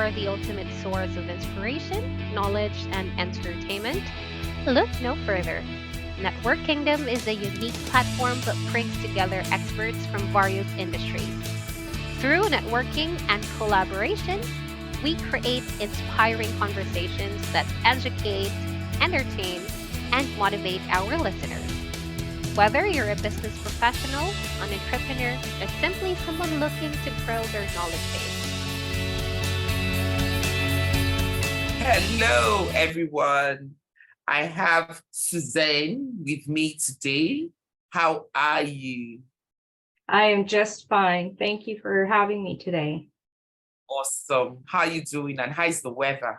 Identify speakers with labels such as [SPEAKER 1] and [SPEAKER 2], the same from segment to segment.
[SPEAKER 1] for the ultimate source of inspiration, knowledge, and entertainment, look no further. Network Kingdom is a unique platform that brings together experts from various industries. Through networking and collaboration, we create inspiring conversations that educate, entertain, and motivate our listeners. Whether you're a business professional, an entrepreneur, or simply someone looking to grow their knowledge base.
[SPEAKER 2] Hello, everyone. I have Suzanne with me today. How are you?
[SPEAKER 3] I am just fine. Thank you for having me today.
[SPEAKER 2] Awesome. How are you doing and how's the weather?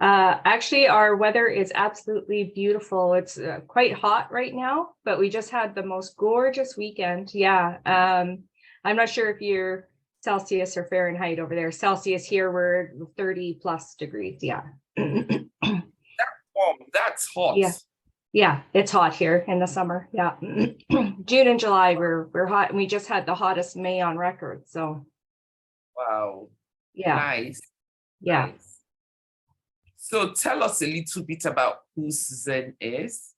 [SPEAKER 3] Actually, our weather is absolutely beautiful. It's quite hot right now, but we just had the most gorgeous weekend. Yeah. I'm not sure if you're Celsius or Fahrenheit over there. Celsius here, we're 30 plus degrees. Yeah.
[SPEAKER 2] That's warm. That's hot.
[SPEAKER 3] Yeah. Yeah, it's hot here in the summer. Yeah. June and July, we're hot, and we just had the hottest May on record. So
[SPEAKER 2] Wow.
[SPEAKER 3] yeah.
[SPEAKER 2] Nice.
[SPEAKER 3] Yeah.
[SPEAKER 2] Nice. So tell us a little bit about who Suzanne is.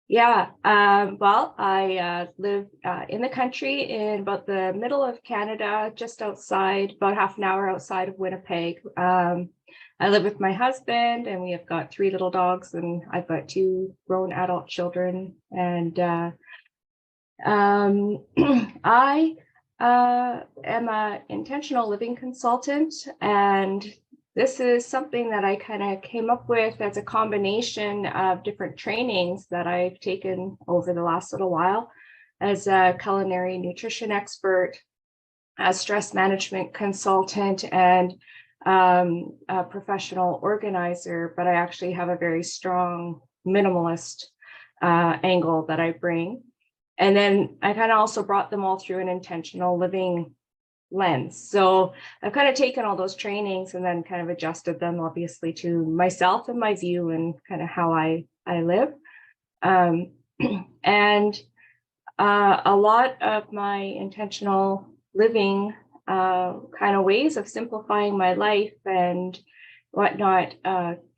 [SPEAKER 3] Yeah, well, I live in the country in about the middle of Canada, just outside, about half an hour outside of Winnipeg. I live with my husband, and we have got 3 little dogs, and I've got 2 grown adult children. And I am an intentional living consultant, and this is something that I kind of came up with as a combination of different trainings that I've taken over the last little while as a culinary nutrition expert, as stress management consultant, and a professional organizer. But I actually have a very strong minimalist angle that I bring. And then I kind of also brought them all through an intentional living lens. So I've kind of taken all those trainings and then kind of adjusted them, obviously, to myself and my view and kind of how I live. And a lot of my intentional living kind of ways of simplifying my life and whatnot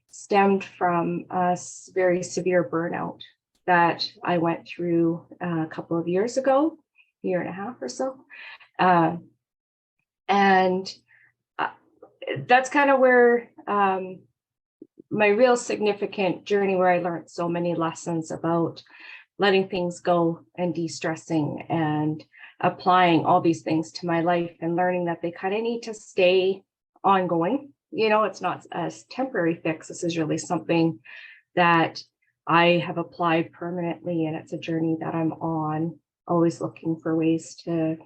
[SPEAKER 3] stemmed from a very severe burnout that I went through a couple of years ago, year and a half or so. And that's kind of where my real significant journey, where I learned so many lessons about letting things go and de-stressing and applying all these things to my life and learning that they kind of need to stay ongoing. You know, it's not a temporary fix. This is really something that I have applied permanently, and it's a journey that I'm on, always looking for ways to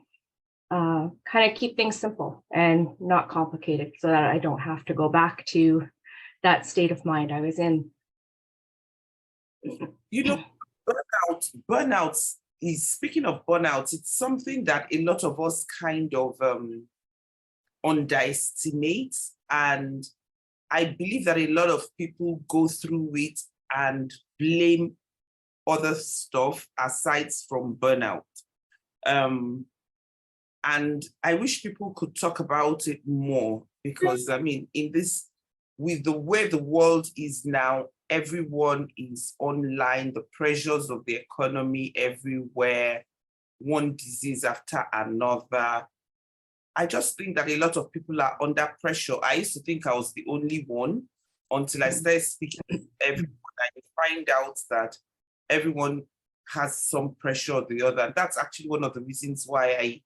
[SPEAKER 3] kind of keep things simple and not complicated so that I don't have to go back to that state of mind I was in.
[SPEAKER 2] You know, burnout is, speaking of burnout, it's something that a lot of us kind of underestimate. And I believe that a lot of people go through it and blame other stuff aside from burnout. And I wish people could talk about it more, because I mean, in this, with the way the world is now, everyone is online, the pressures of the economy everywhere, one disease after another. I just think that a lot of people are under pressure. I used to think I was the only one until I started speaking to everyone. I find out that everyone has some pressure or the other. And that's actually one of the reasons why I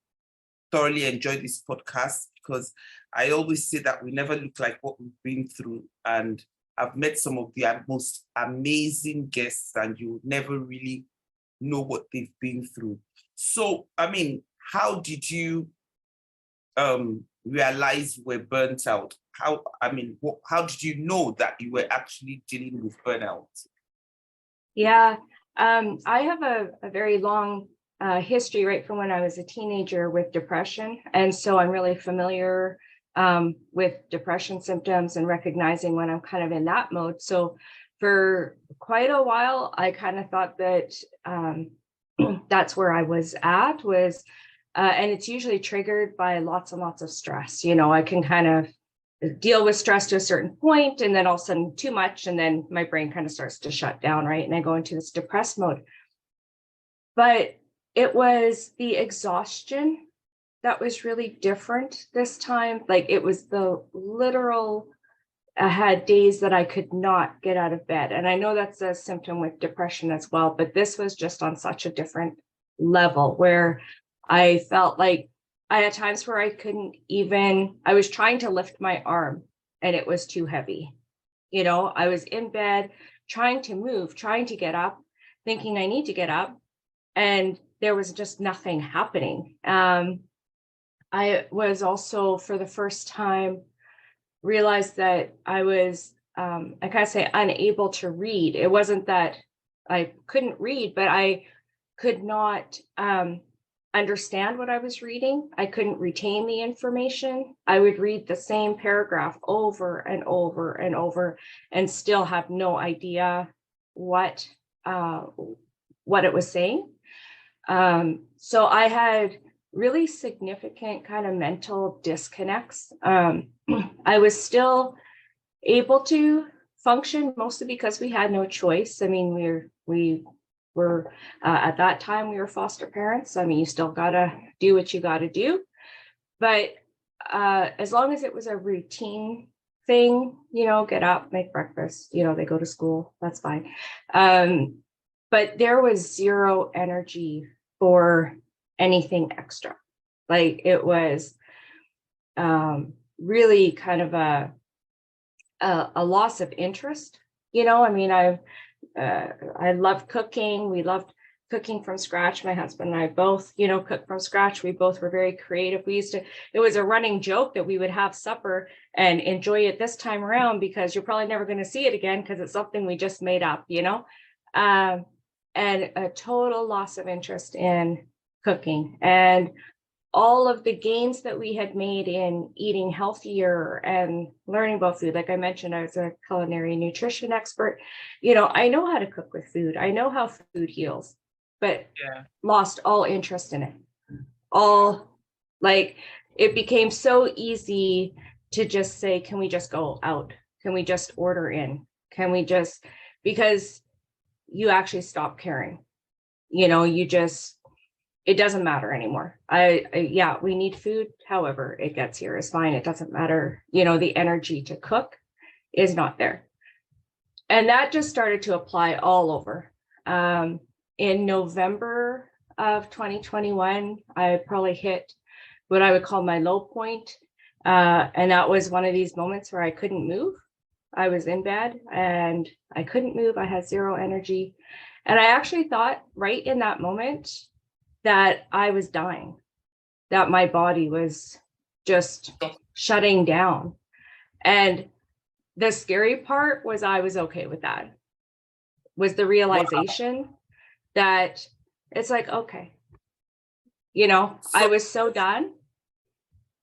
[SPEAKER 2] thoroughly enjoy this podcast, because I always say that we never look like what we've been through. And I've met some of the most amazing guests, and you never really know what they've been through. So, I mean, how did you realize you were burnt out? How did you know that you were actually dealing with burnout?
[SPEAKER 3] Yeah, I have a very long history right from when I was a teenager with depression. And so I'm really familiar with depression symptoms and recognizing when I'm kind of in that mode. So for quite a while, I kind of thought that that's where I was at, was And it's usually triggered by lots and lots of stress. I can kind of deal with stress to a certain point, and then all of a sudden too much, and then my brain kind of starts to shut down, right? And I go into this depressed mode. But it was the exhaustion that was really different this time. Like, it was the literal, I had days that I could not get out of bed. And I know that's a symptom with depression as well, but this was just on such a different level where I felt like I had times where I was trying to lift my arm and it was too heavy. I was in bed, trying to move, trying to get up, thinking I need to get up, and there was just nothing happening. I was also, for the first time, realized that I was, I kind of say, unable to read. It wasn't that I couldn't read, but I could not understand what I was reading. I couldn't retain the information. I would read the same paragraph over and over and over and still have no idea what it was saying. So I had really significant kind of mental disconnects. I was still able to function, mostly because we had no choice. I mean, we were at that time, we were foster parents. I mean, you still gotta do what you gotta do. But as long as it was a routine thing, get up, make breakfast, they go to school, that's fine. But there was zero energy for anything extra. Like, it was really kind of a loss of interest. I mean, I loved cooking. We loved cooking from scratch. My husband and I both, cooked from scratch. We both were very creative. It was a running joke that we would have supper and enjoy it this time around because you're probably never going to see it again because it's something we just made up, and a total loss of interest in cooking. And all of the gains that we had made in eating healthier and learning about food. Like I mentioned, I was a culinary nutrition expert. I know how to cook with food. I know how food heals, but lost all interest in it. It became so easy to just say, can we just go out? Can we just order in? Because you actually stop caring. It doesn't matter anymore. We need food. However it gets here is fine. It doesn't matter. The energy to cook is not there. And that just started to apply all over. In November of 2021, I probably hit what I would call my low point. And that was one of these moments where I couldn't move. I was in bed and I couldn't move. I had zero energy. And I actually thought right in that moment that I was dying, that my body was just shutting down. And the scary part was I was okay with that, was the realization that it's like, okay, I was so done.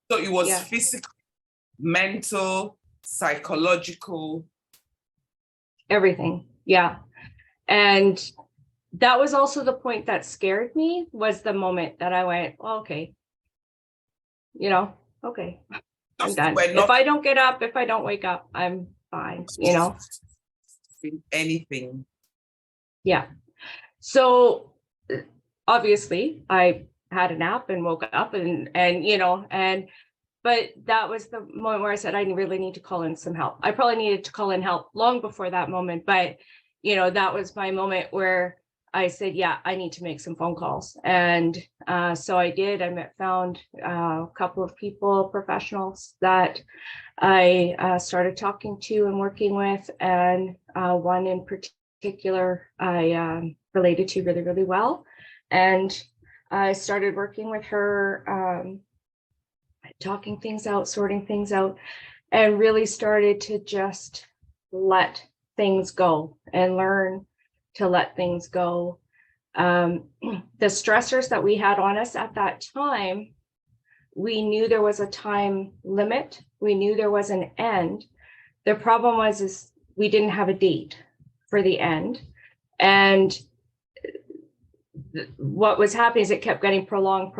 [SPEAKER 2] So it was physical, mental, psychological.
[SPEAKER 3] Everything. Yeah. And that was also the point that scared me, was the moment that I went, well, okay, okay, I'm done. If I don't get up, if I don't wake up, I'm fine,
[SPEAKER 2] Anything.
[SPEAKER 3] Yeah. So obviously I had a nap and woke up but that was the moment where I said, I really need to call in some help. I probably needed to call in help long before that moment, but that was my moment where I said, I need to make some phone calls. And so I did. I found a couple of people, professionals that I started talking to and working with. And one in particular, I related to really, really well. And I started working with her, talking things out, sorting things out, and really started to just let things go and learn to let things go. The stressors that we had on us at that time, we knew there was a time limit. We knew there was an end. The problem is we didn't have a date for the end. And what was happening is it kept getting prolonged.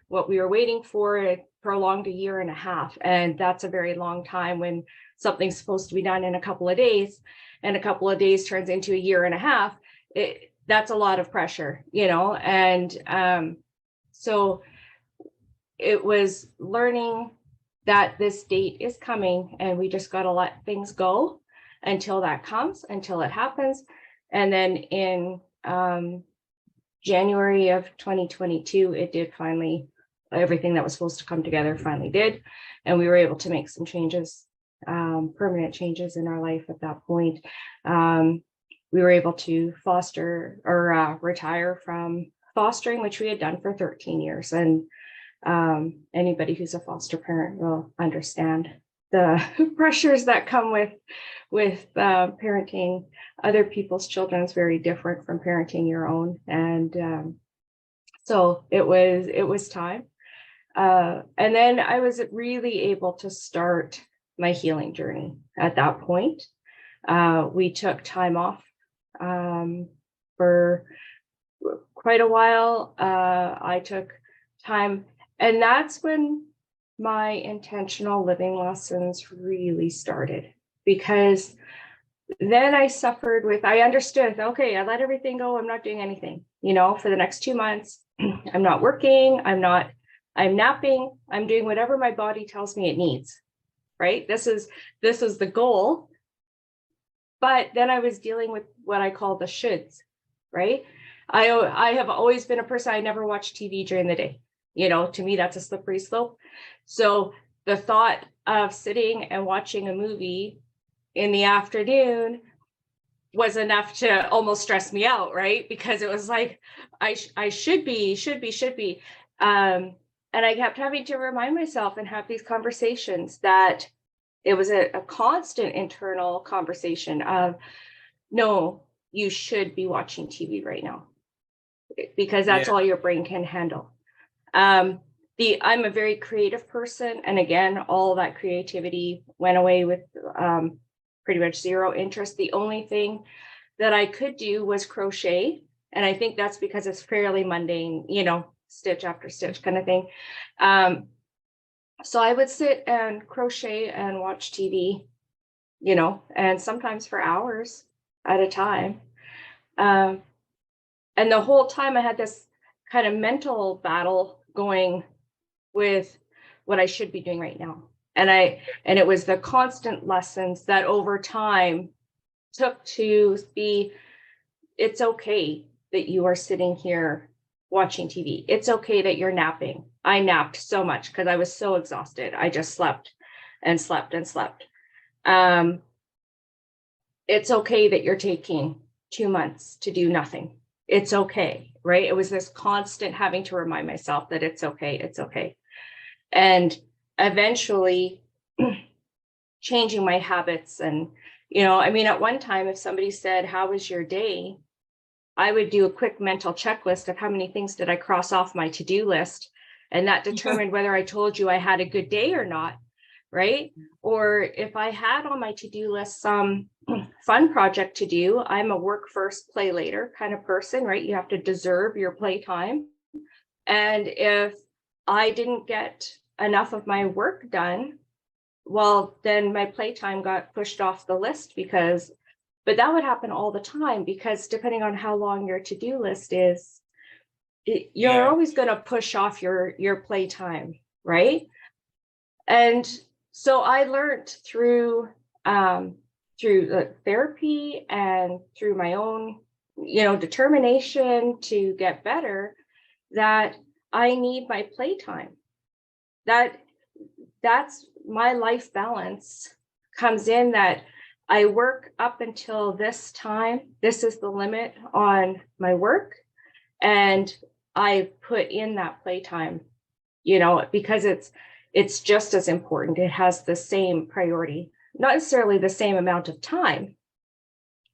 [SPEAKER 3] What we were waiting for, it prolonged 1.5 years. And that's a very long time when something's supposed to be done in a couple of days, and a couple of days turns into 1.5 years. That's a lot of pressure, and so it was learning that this date is coming, and we just got to let things go until that comes, until it happens. And then in January of 2022, it did finally, everything that was supposed to come together finally did. And we were able to make some changes, permanent changes in our life at that point. We were able to foster or retire from fostering, which we had done for 13 years. And anybody who's a foster parent will understand the pressures that come with parenting other people's children. Is very different from parenting your own. And so it was time. And then I was really able to start my healing journey at that point. We took time off for quite a while. I took time, and that's when my intentional living lessons really started, because then I understood, okay, I let everything go. I'm not doing anything, for the next 2 months. I'm not working. I'm napping. I'm doing whatever my body tells me it needs, right? This is the goal. But then I was dealing with what I call the shoulds, right? I have always been a person, I never watch TV during the day. To me, that's a slippery slope. So the thought of sitting and watching a movie in the afternoon was enough to almost stress me out, right? Because it was like, I should be. And I kept having to remind myself and have these conversations that it was a constant internal conversation of, no, you should be watching TV right now, because that's all your brain can handle. I'm a very creative person. And again, all that creativity went away with pretty much zero interest. The only thing that I could do was crochet. And I think that's because it's fairly mundane, stitch after stitch kind of thing. So I would sit and crochet and watch TV, and sometimes for hours at a time. And the whole time I had this kind of mental battle going with what I should be doing right now. And it was the constant lessons that over time took to be, it's okay that you are sitting here watching TV. It's okay that you're napping. I napped so much because I was so exhausted. I just slept and slept and slept. It's okay that you're taking 2 months to do nothing. It's okay, right? It was this constant having to remind myself that it's okay, it's okay. And eventually changing my habits. And, at one time, if somebody said, how was your day? I would do a quick mental checklist of how many things did I cross off my to-do list. And that determined whether I told you I had a good day or not, right? Or if I had on my to-do list some fun project to do, I'm a work first, play later kind of person, right? You have to deserve your playtime. And if I didn't get enough of my work done, well, then my playtime got pushed off the list but that would happen all the time, because depending on how long your to-do list is, you're always going to push off your playtime, right? And so I learned through therapy and through my own, determination to get better, that I need my playtime. That's my life balance comes in, that I work up until this time. This is the limit on my work. And I put in that playtime, because it's just as important. It has the same priority, not necessarily the same amount of time,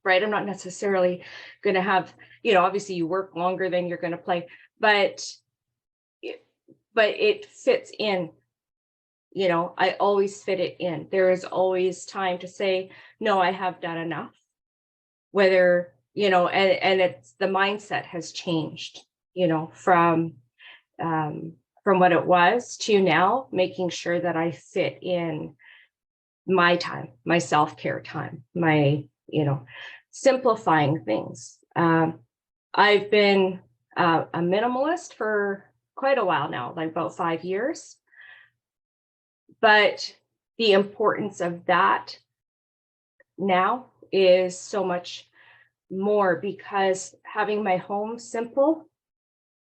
[SPEAKER 3] right? I'm not necessarily going to have, obviously you work longer than you're going to play, but it fits in. I always fit it in. There is always time to say, no, I have done enough, whether and it's the mindset has changed, from what it was to now, making sure that I fit in my time, my self-care time, my, simplifying things. I've been a minimalist for quite a while now, like about 5 years. But the importance of that now is so much more, because having my home simple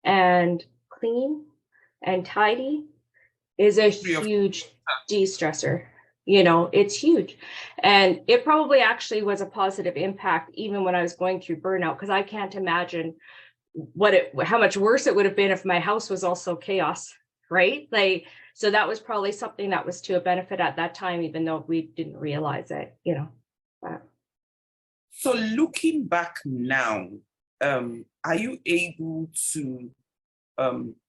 [SPEAKER 3] and clean and tidy is a huge de-stressor. It's huge. And it probably actually was a positive impact even when I was going through burnout, because I can't imagine how much worse it would have been if my house was also chaos, right? So that was probably something that was to a benefit at that time, even though we didn't realize it, But.
[SPEAKER 2] So looking back now, are you able to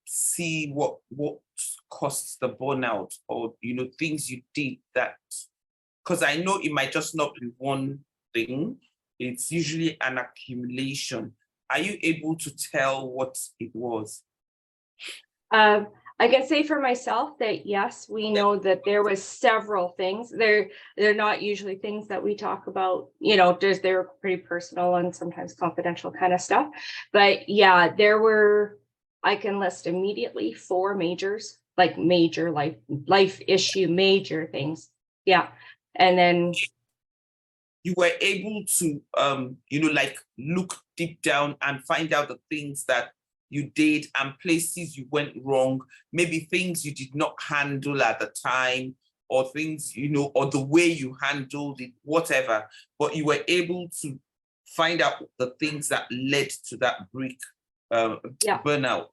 [SPEAKER 2] see what caused the burnout, or things you did that? Because I know it might just not be one thing; it's usually an accumulation. Are you able to tell what it was?
[SPEAKER 3] I can say for myself that yes, we know that there was several things. They're not usually things that we talk about, they're pretty personal and sometimes confidential kind of stuff. But yeah, there were, I can list immediately 4 majors, like major life issue, major things. Yeah. And then
[SPEAKER 2] you were able to look deep down and find out the things that you did and places you went wrong, maybe things you did not handle at the time, or things, or the way you handled it, whatever. But you were able to find out the things that led to that burnout.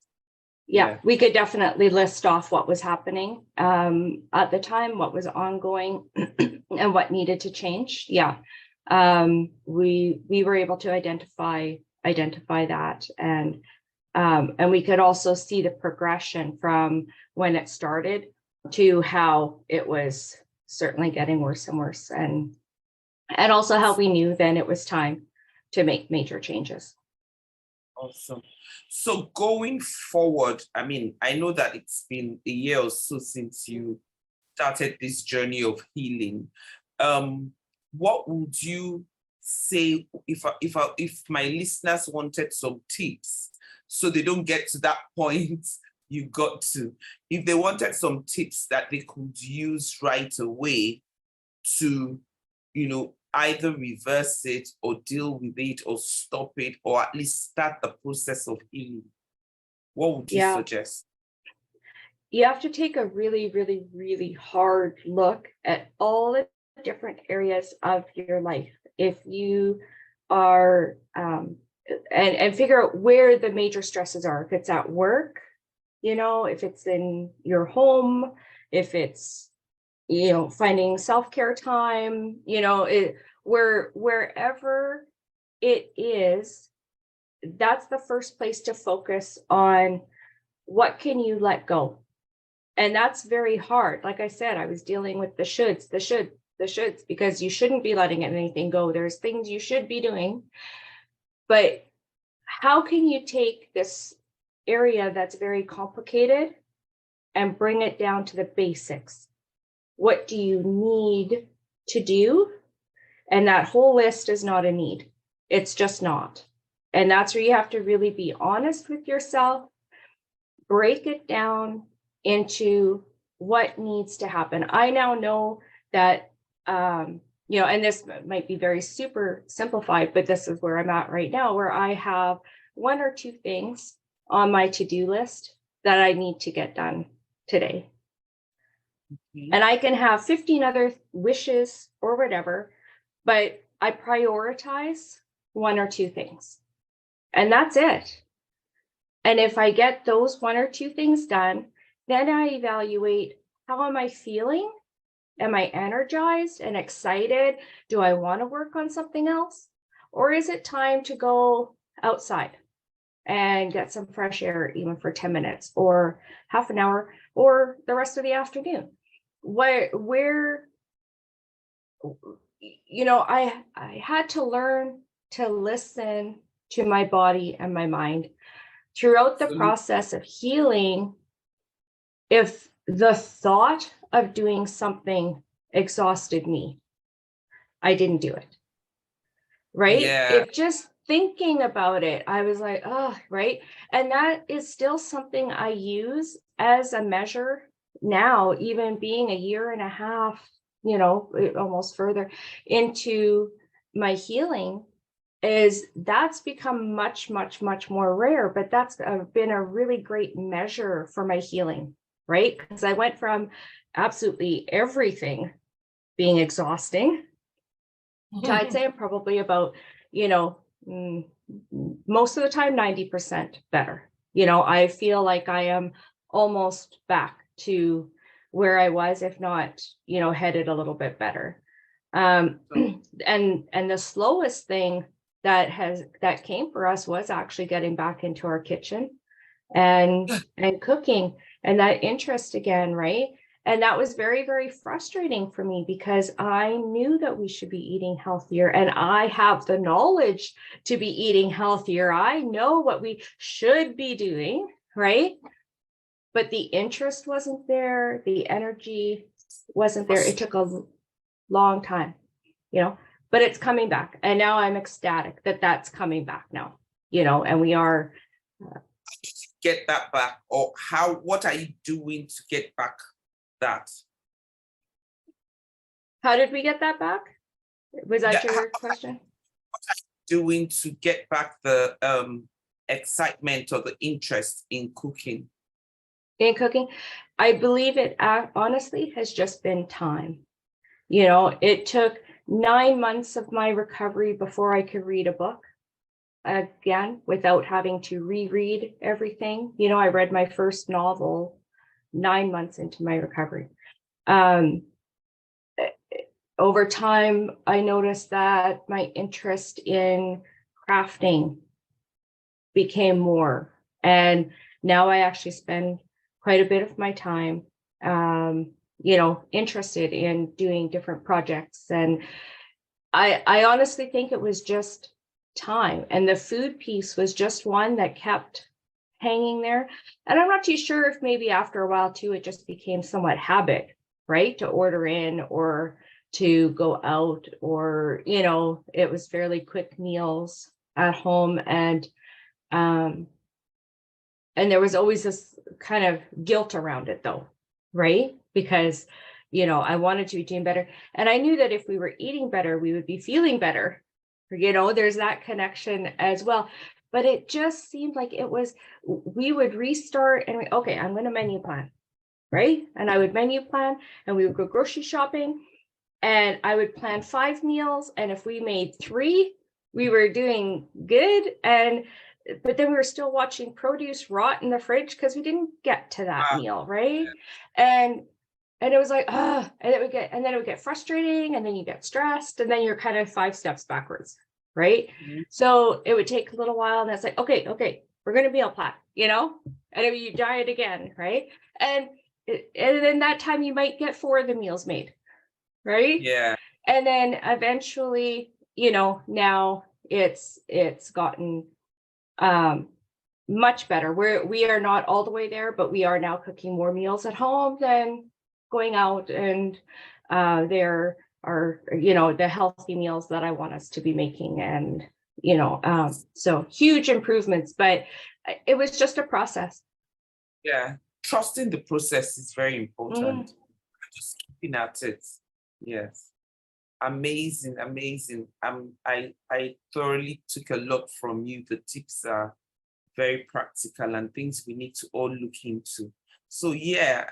[SPEAKER 3] Yeah, we could definitely list off what was happening at the time, what was ongoing, and what needed to change. Yeah, we were able to identify that, and we could also see the progression from when it started to how it was certainly getting worse and worse, and also how we knew then it was time to make major changes.
[SPEAKER 2] Awesome. So going forward, I know that it's been a year or so since you started this journey of healing. What would you say if my listeners wanted some tips, so they don't get to that point you got to? If they wanted some tips that they could use right away to, either reverse it or deal with it or stop it, or at least start the process of healing, what would you suggest?
[SPEAKER 3] You have to take a really, really, really hard look at all the different areas of your life. If you are, and figure out where the major stresses are. If it's at work, if it's in your home, if it's, finding self-care time, wherever it is, that's the first place to focus on. What can you let go? And that's very hard. Like I said, I was dealing with the shoulds, because you shouldn't be letting anything go. There's things you should be doing. But how can you take this area that's very complicated and bring it down to the basics? What do you need to do? And that whole list is not a need. It's just not. And that's where you have to really be honest with yourself, break it down into what needs to happen. I now know that, and this might be very super simplified, but this is where I'm at right now, where I have 1 or 2 things on my to-do list that I need to get done today. And I can have 15 other wishes or whatever, but I prioritize 1 or 2 things. And that's it. And if I get those 1 or 2 things done, then I evaluate, how am I feeling? Am I energized and excited? Do I want to work on something else? Or is it time to go outside and get some fresh air, even for 10 minutes or half an hour or the rest of the afternoon? I had to learn to listen to my body and my mind throughout the
[SPEAKER 2] Absolutely.
[SPEAKER 3] process of healing. If the thought of doing something exhausted me, I didn't do it. Right?
[SPEAKER 2] Yeah.
[SPEAKER 3] If just thinking about it, I was like, oh, right. And that is still something I use as a measure now, even being a year and a half, almost further into my healing, is that's become much, much, much more rare. But that's been a really great measure for my healing, right? Because I went from absolutely everything being exhausting to, I'd say I'm probably about, most of the time, 90% better. I feel like I am almost back to where I was, if not, headed a little bit better. And the slowest thing that came for us was actually getting back into our kitchen and cooking, and that interest again, right? And that was very, very frustrating for me because I knew that we should be eating healthier, and I have the knowledge to be eating healthier. I know what we should be doing, right? But the interest wasn't there. The energy wasn't there. It took a long time, but it's coming back. And now I'm ecstatic that that's coming back now, and we are.
[SPEAKER 2] Get that back, or what are you doing to get back that?
[SPEAKER 3] How did we get that back? Was that your question?
[SPEAKER 2] What are you doing to get back the excitement or the interest in cooking?
[SPEAKER 3] In cooking, I believe it honestly has just been time. It took 9 months of my recovery before I could read a book again without having to reread everything. I read my first novel 9 months into my recovery. Over time, I noticed that my interest in crafting became more. And now I actually spend quite a bit of my time, interested in doing different projects. And I honestly think it was just time. And the food piece was just one that kept hanging there. And I'm not too sure if maybe after a while too, it just became somewhat habit, right? To order in or to go out, or, it was fairly quick meals at home. And there was always this kind of guilt around it though, right? Because, I wanted to be doing better. And I knew that if we were eating better, we would be feeling better. There's that connection as well. But it just seemed like we would restart and okay, I'm going to menu plan, right? And I would menu plan and we would go grocery shopping and I would plan 5 meals. And if we made 3, we were doing good. But then we were still watching produce rot in the fridge because we didn't get to that meal, right? And it was like, and then it would get frustrating, and then you get stressed, and then you're kind of 5 steps backwards, right? Mm-hmm. So it would take a little while, and it's like, okay, we're going to meal plan, and then you diet again, right? And then that time you might get 4 of the meals made, right?
[SPEAKER 2] Yeah.
[SPEAKER 3] And then eventually, now it's gotten much better. We are not all the way there, but we are now cooking more meals at home than going out, and there are the healthy meals that I want us to be making, and so huge improvements, but it was just a process.
[SPEAKER 2] Yeah, trusting the process is very important. Just keeping at it. Yes. Amazing. I thoroughly took a lot from you. The tips are very practical and things we need to all look into. So yeah,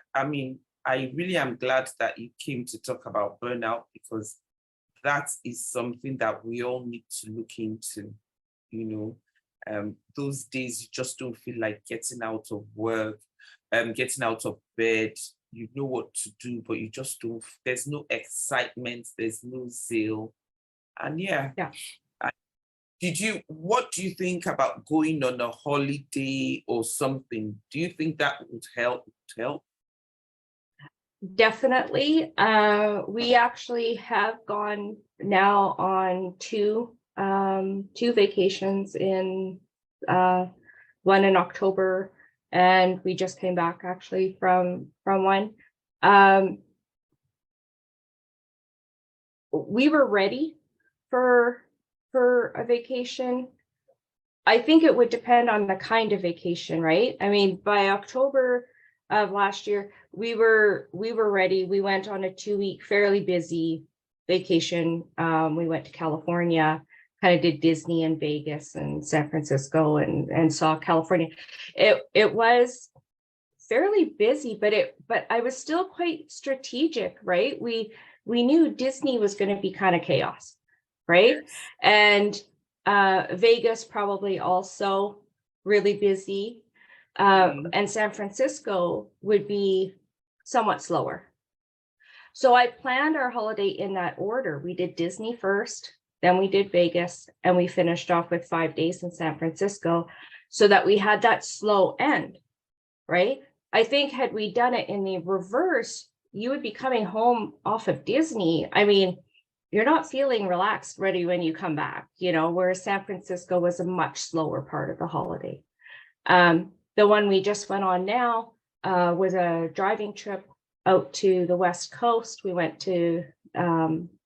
[SPEAKER 2] I really am glad that you came to talk about burnout, because that is something that we all need to look into. Those days you just don't feel like getting out of work, getting out of bed. You know what to do, but you just don't. There's no excitement. There's no zeal, and yeah. What do you think about going on a holiday or something? Do you think that would help?
[SPEAKER 3] Definitely. We actually have gone now on 2 two vacations in one in October, and we just came back actually from one. We were ready for a vacation. I think it would depend on the kind of vacation, right? I mean, by October of last year, we were ready. We went on a 2-week, fairly busy vacation. We went to California, kind of did Disney and Vegas and San Francisco, and saw California. It was fairly busy, but I was still quite strategic, right? We knew Disney was going to be kind of chaos, right? And Vegas probably also really busy. And San Francisco would be somewhat slower. So I planned our holiday in that order. We did Disney first, then we did Vegas, and we finished off with 5 days in San Francisco so that we had that slow end, right? I think had we done it in the reverse, you would be coming home off of Disney. I mean, you're not feeling relaxed, ready when you come back, whereas San Francisco was a much slower part of the holiday. The one we just went on now was a driving trip out to the West Coast. We went to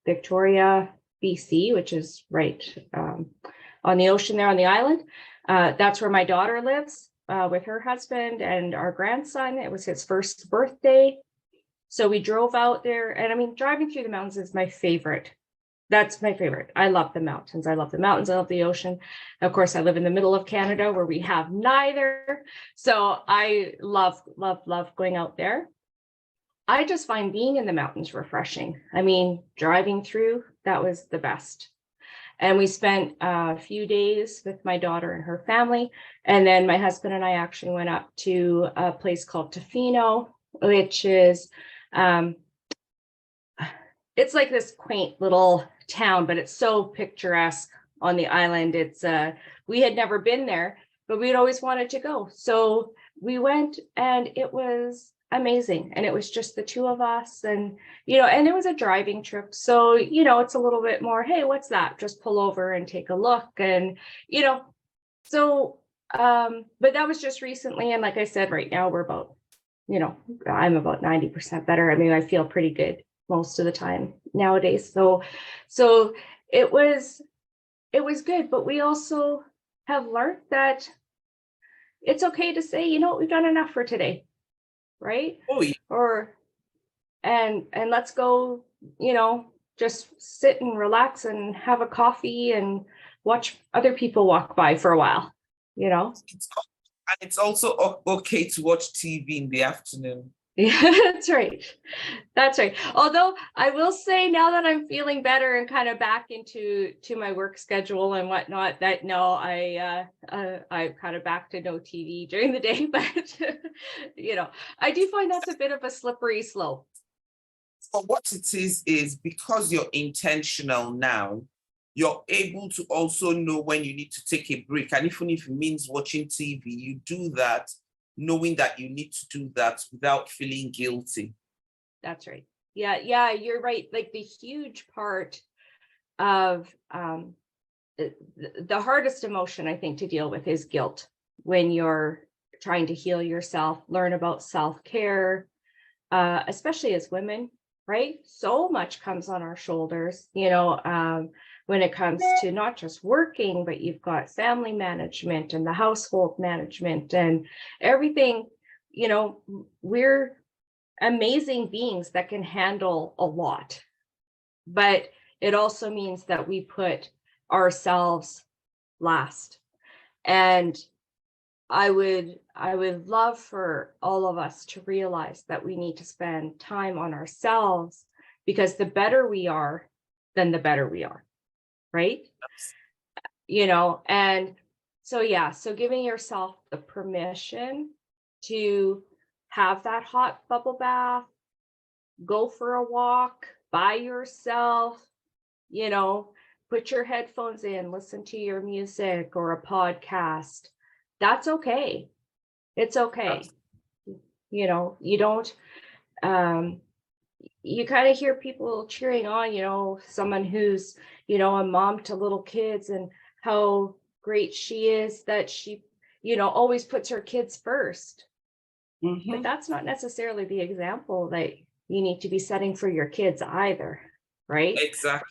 [SPEAKER 3] Victoria, BC, which is right on the ocean there on the island. That's where my daughter lives with her husband and our grandson. It was his first birthday. So we drove out there, and I mean, driving through the mountains is my favorite. That's my favorite. I love the mountains. I love the mountains. I love the ocean. Of course, I live in the middle of Canada where we have neither. So I love going out there. I just find being in the mountains refreshing. I mean, driving through, that was the best. And we spent a few days with my daughter and her family. And then my husband and I actually went up to a place called Tofino, which is, it's like this quaint little town, but it's so picturesque on the island. It's we had never been there, but we'd always wanted to go. So we went, and it was amazing. And it was just the two of us, and and it was a driving trip. So, it's a little bit more, hey, what's that? Just pull over and take a look. And, so but that was just recently. And like I said, right now we're about, I'm about 90% better. I mean, I feel pretty good most of the time nowadays. So it was good, but we also have learned that it's okay to say, we've done enough for today, right?
[SPEAKER 2] Oh, yeah.
[SPEAKER 3] Or and let's go, just sit and relax and have a coffee and watch other people walk by for a while,
[SPEAKER 2] And it's also okay to watch TV in the afternoon.
[SPEAKER 3] Yeah, that's right. That's right. Although I will say, now that I'm feeling better and kind of back into my work schedule and whatnot, that no, I kind of back to no TV during the day, but I do find that's a bit of a slippery slope.
[SPEAKER 2] But what it is because you're intentional now, you're able to also know when you need to take a break. And even if it means watching TV, you do that, knowing that you need to do that without feeling guilty.
[SPEAKER 3] That's right. Yeah, you're right. Like the huge part of the hardest emotion, I think, to deal with is guilt when you're trying to heal yourself, learn about self-care, especially as women, right? So much comes on our shoulders, when it comes to not just working, but you've got family management and the household management and everything. We're amazing beings that can handle a lot, but it also means that we put ourselves last. And I would love for all of us to realize that we need to spend time on ourselves, because the better we are, then the better we are. Right? And so giving yourself the permission to have that hot bubble bath, go for a walk by yourself, put your headphones in, listen to your music or a podcast. That's okay. It's okay. You don't, you kind of hear people cheering on, someone who's, a mom to little kids, and how great she is that she, always puts her kids first. But that's not necessarily the example that you need to be setting for your kids either, right?
[SPEAKER 2] Exactly.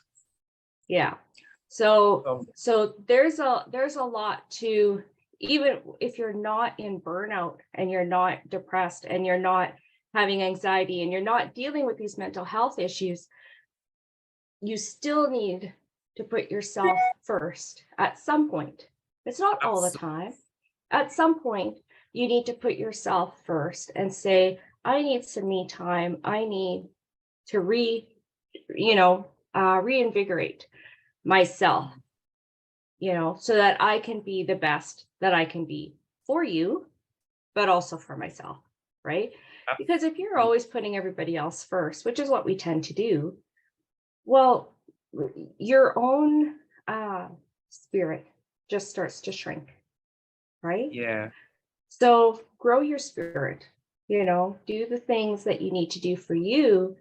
[SPEAKER 3] Yeah. So there's a lot to, even if you're not in burnout and you're not depressed and you're not having anxiety and you're not dealing with these mental health issues, you still need to put yourself first at some point. It's not all the time. At some point, you need to put yourself first and say, I need some me time. I need to reinvigorate myself, so that I can be the best that I can be for you, but also for myself, right? Because if you're always putting everybody else first, which is what we tend to do, well, your own spirit just starts to shrink, right?
[SPEAKER 2] Yeah.
[SPEAKER 3] So grow your spirit, do the things that you need to do for you,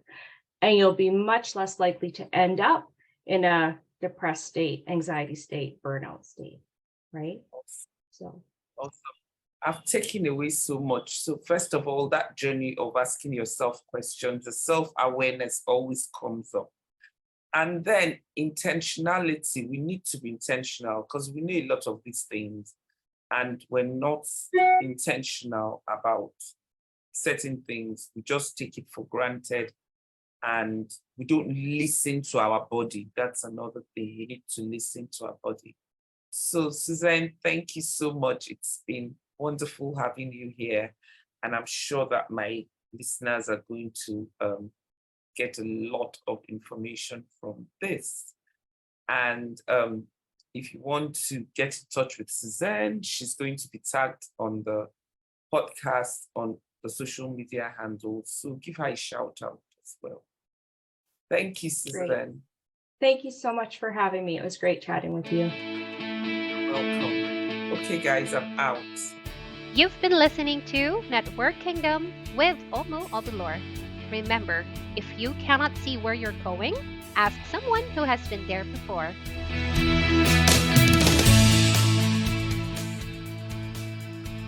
[SPEAKER 3] and you'll be much less likely to end up in a depressed state, anxiety state, burnout state, right? So
[SPEAKER 2] Awesome. I've taken away so much. So first of all, that journey of asking yourself questions, the self-awareness always comes up. And then intentionality, we need to be intentional because we know a lot of these things and we're not intentional about certain things. We just take it for granted and we don't listen to our body. That's another thing. We need to listen to our body. So Suzanne, thank you so much. It's been wonderful having you here. And I'm sure that my listeners are going to get a lot of information from this. And if you want to get in touch with Suzanne, she's going to be tagged on the podcast on the social media handles. So give her a shout out as well. Thank you, Suzanne.
[SPEAKER 3] Great. Thank you so much for having me. It was great chatting with you.
[SPEAKER 2] You're welcome. Okay, guys, I'm out.
[SPEAKER 1] You've been listening to Network Kingdom with Omo Obulor. Remember, if you cannot see where you're going, ask someone who has been there before.